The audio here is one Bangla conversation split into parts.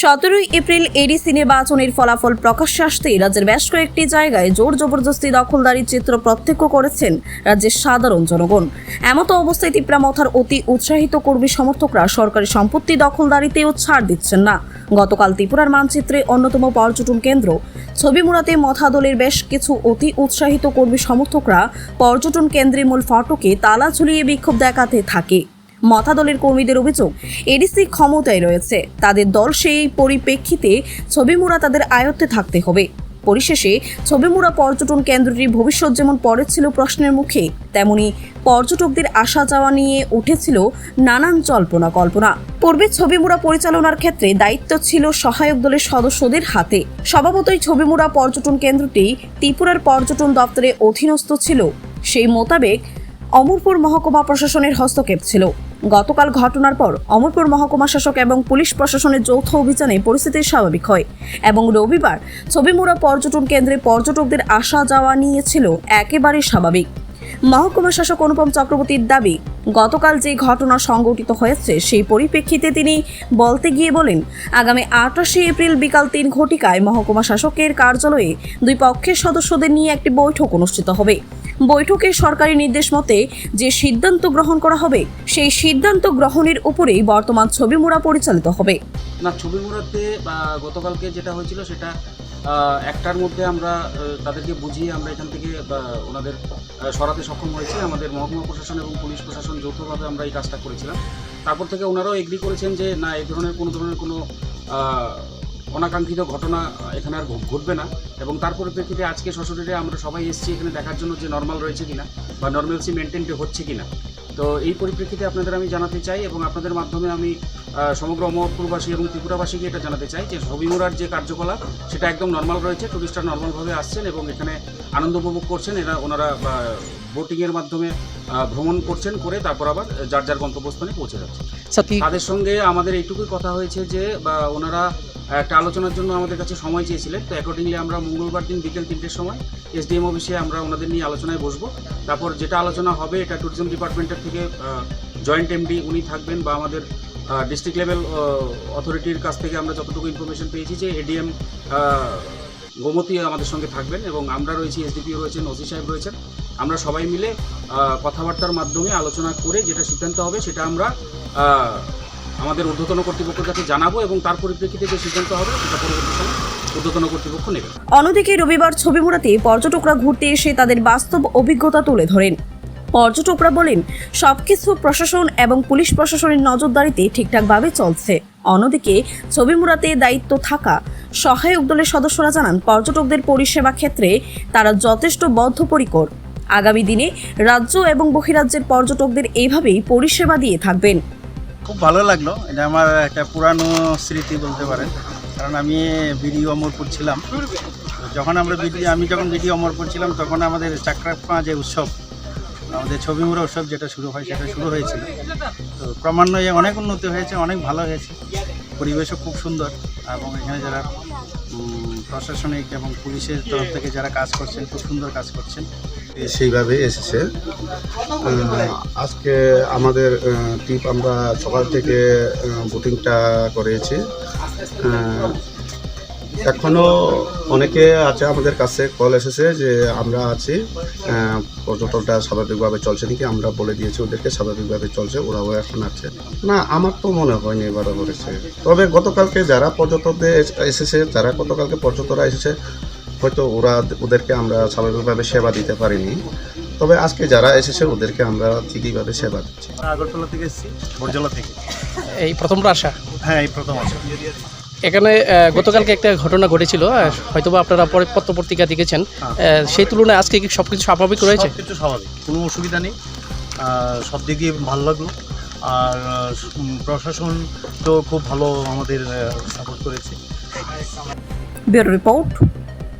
17 এপ্রিল এডিসি নির্বাচনের ফলাফল প্রকাশ্যে আসতেই রাজ্যের বেশ কয়েকটি জায়গায় জোর জবরদস্তি দখলদারির চিত্র প্রত্যক্ষ করেছেন রাজ্যের সাধারণ জনগণ। এমতো অবস্থায় তিপ্রামথার অতি উৎসাহিত কর্মী সমর্থকরা সরকারি সম্পত্তি দখলদারিতেও ছাড় দিচ্ছেন না। গতকাল ত্রিপুরার মানচিত্রে অন্যতম পর্যটন কেন্দ্র ছবিমুড়াতে মথা দলের বেশ কিছু অতি উৎসাহিত কর্মী সমর্থকরা পর্যটন কেন্দ্রের মূল ফটকে তালা ঝুলিয়ে বিক্ষোভ দেখাতে থাকে। মথা দলের কর্মীদের অভিযোগ, এডিসি ক্ষমতায় রয়েছে, তাদের দল সেই পরিপ্রেক্ষিতে ছবিমুড়া তাদের আয়ত্তে থাকতে হবে। পরিশেষে ছবিমুড়া পর্যটন কেন্দ্রটির ভবিষ্যৎ যেমন পড়েছিল প্রশ্নের মুখে, তেমনি পর্যটকদের আসা যাওয়া নিয়ে উঠেছিল নানান জল্পনা কল্পনা। পূর্বে ছবিমুড়া পরিচালনার ক্ষেত্রে দায়িত্ব ছিল সহায়ক দলের সদস্যদের হাতে। স্বভাবতই ছবিমুড়া পর্যটন কেন্দ্রটি ত্রিপুরার পর্যটন দপ্তরের অধীনস্থ ছিল। সেই মোতাবেক অমরপুর মহকুমা প্রশাসনের হস্তক্ষেপ ছিল। গতকাল ঘটনার পর অমরপুর মহকুমা শাসক এবং পুলিশ প্রশাসনের যৌথ অভিযানে পরিস্থিতি স্বাভাবিক হয় এবং রবিবার ছবিমুড়া পর্যটন কেন্দ্রে পর্যটকদের আসা যাওয়া নিয়ে ছিল একেবারে স্বাভাবিক। মহকুমা শাসক অনুপম চক্রবর্তীর দাবি, গতকাল যে ঘটনা সংঘটিত হয়েছে সেই পরিপ্রেক্ষিতে তিনি বলতে গিয়ে বলেন, আগামী 28 এপ্রিল বিকাল 3 ঘটিকায় মহকুমা শাসকের কার্যালয়ে দুই পক্ষের সদস্যদের নিয়ে একটি বৈঠক অনুষ্ঠিত হবে। বৈঠকে সরকারি নির্দেশ মতে যে সিদ্ধান্ত গ্রহণ করা হবে সেই সিদ্ধান্ত গ্রহণের উপরেই বর্তমান ছবিমুড়া পরিচালিত হবে। না, ছবিমুড়াতে গতকালকে যেটা হয়েছিল সেটা একটার মধ্যে আমরা তাদেরকে বুঝিয়ে আমরা এখান থেকে ওনাদের সরাতে সক্ষম হয়েছি। আমাদের মহকুমা প্রশাসন এবং পুলিশ প্রশাসন যৌথভাবে আমরা এই কাজটা করেছিলাম। তারপর থেকে ওনারাও এগ্রি করেছেন যে না, এই ধরনের কোনো অনাকাঙ্ক্ষিত ঘটনা এখানে আর ঘটবে না। এবং তার পরিপ্রেক্ষিতে আজকে সশরীরে আমরা সবাই এসেছি এখানে দেখার জন্য যে নর্মাল রয়েছে কিনা বা নর্মালসি মেনটেন হচ্ছে কিনা। তো এই পরিপ্রেক্ষিতে আপনাদের আমি জানাতে চাই এবং আপনাদের মাধ্যমে আমি সমগ্র অমরপুরবাসী এবং ত্রিপুরাবাসীকে এটা জানাতে চাই যে ছবিমুড়ার যে কার্যকলাপ সেটা একদম নর্মাল রয়েছে। টুরিস্টরা নর্মালভাবে আসছেন এবং এখানে আনন্দ উপভোগ করছেন। ওনারা বোটিংয়ের মাধ্যমে ভ্রমণ করছেন, করে তারপর আবার যার যার গন্তব্যস্থানে পৌঁছে যাচ্ছে। তাদের সঙ্গে আমাদের এইটুকুই কথা হয়েছে যে ওনারা একটা আলোচনার জন্য আমাদের কাছে সময় চেয়েছিলেন। তো অ্যাকর্ডিংলি আমরা মঙ্গলবার দিন বিকেল 3টের সময় এসডিএম অফিসে আমরা ওনাদের নিয়ে আলোচনায় বসবো। তারপর যেটা আলোচনা হবে এটা ট্যুরিজম ডিপার্টমেন্টের থেকে জয়েন্ট এমডি উনি থাকবেন, বা আমাদের ডিস্ট্রিক্ট লেভেল অথরিটির কাছ থেকে আমরা যতটুকু ইনফরমেশন পেয়েছি যে এডিএম গোমতী আমাদের সঙ্গে থাকবেন এবং আমরা রয়েছি, এসডিপিও রয়েছেন, ওসি সাহেব রয়েছেন। আমরা সবাই মিলে কথাবার্তার মাধ্যমে আলোচনা করে যেটা সিদ্ধান্ত হবে সেটা আমরা আমাদের ঊর্ধ্বতন কর্তৃপক্ষের কাছে জানাবো এবং তার পরিপ্রেক্ষিতে যে সিদ্ধান্ত হবে সেটা পরবর্তী সময় ঊর্ধ্বতন কর্তৃপক্ষ নেবে। অন্যদিকে রবিবার ছবিমুড়াতে পর্যটকরা ঘুরতে এসে তাদের বাস্তব অভিজ্ঞতা তুলে ধরেন। পর্যটকরা বলেন, সবকিছু প্রশাসন এবং পুলিশ প্রশাসনের নজরদারিতে ঠিকঠাকভাবে চলছে। অন্যদিকে ছবিমুড়াতে দায়িত্ব থাকা সহায়ক দলের সদস্যরা জানান, পর্যটকদের পরিষেবা ক্ষেত্রে তারা যথেষ্ট বদ্ধপরিকর। আগামী দিনে রাজ্য এবং বহিরাজ্যের পর্যটকদের এইভাবেই পরিষেবা দিয়ে থাকবেন। খুব ভালো লাগলো, এটা আমার একটা পুরানো স্মৃতি বলতে পারেন। কারণ আমি বিডি অমরপুর ছিলাম, আমি যখন বিডি অমরপুর ছিলাম তখন আমাদের চাকরাপা যে উৎসব, আমাদের ছবিমুড়া উৎসব যেটা শুরু হয় সেটা শুরু হয়েছিল। তো ক্রমান্বয়ে অনেক উন্নতি হয়েছে, অনেক ভালো হয়েছে, পরিবেশও খুব সুন্দর এবং এখানে যারা প্রশাসনিক এবং পুলিশের তরফ থেকে যারা কাজ করছেন খুব সুন্দর কাজ করছেন। সেইভাবে এসেছে। আজকে আমাদের ট্রিপ আমরা সকাল থেকে বুকিংটা করেছি। এখনও অনেকে আছে, আমাদের কাছে কল এসেছে যে আমরা আছি, পর্যটনটা স্বাভাবিকভাবে চলছে নাকি। আমরা বলে দিয়েছি ওদেরকে স্বাভাবিকভাবে চলছে, ওরাও এখন আছে। না, আমার তো মনে হয়নি এবারও করেছে। তবে গতকালকে যারা পর্যটকদের এসেছে, যারা গতকালকে পর্যটকরা এসেছে, হয়তো ওদেরকে আমরা স্বাভাবিকভাবে সেবা দিতে পারিনি। তবে আজকে যারা এসেছে ওদেরকে আমরা ঠিকইভাবে সেবা দিচ্ছি। আগরতলা থেকে এসেছি, বরজলা থেকে। এই প্রথমবার আসা? হ্যাঁ, এই প্রথম আসা। এখানে গতকালকে একটা ঘটনা ঘটেছিল, হয়তোবা আপনারা পত্রপত্রিকা দেখেছেন। সেই তুলনায় আজকে কি সব কিছু স্বাভাবিক রয়েছে? সব কিছু স্বাভাবিক, কোনো অসুবিধা নেই, সব দিক দিয়ে ভালো লাগলো। আর প্রশাসন তো খুব ভালো আমাদের সাপোর্ট করেছে। ব্যুরো রিপোর্ট,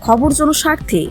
খবর জনস্বার্থে।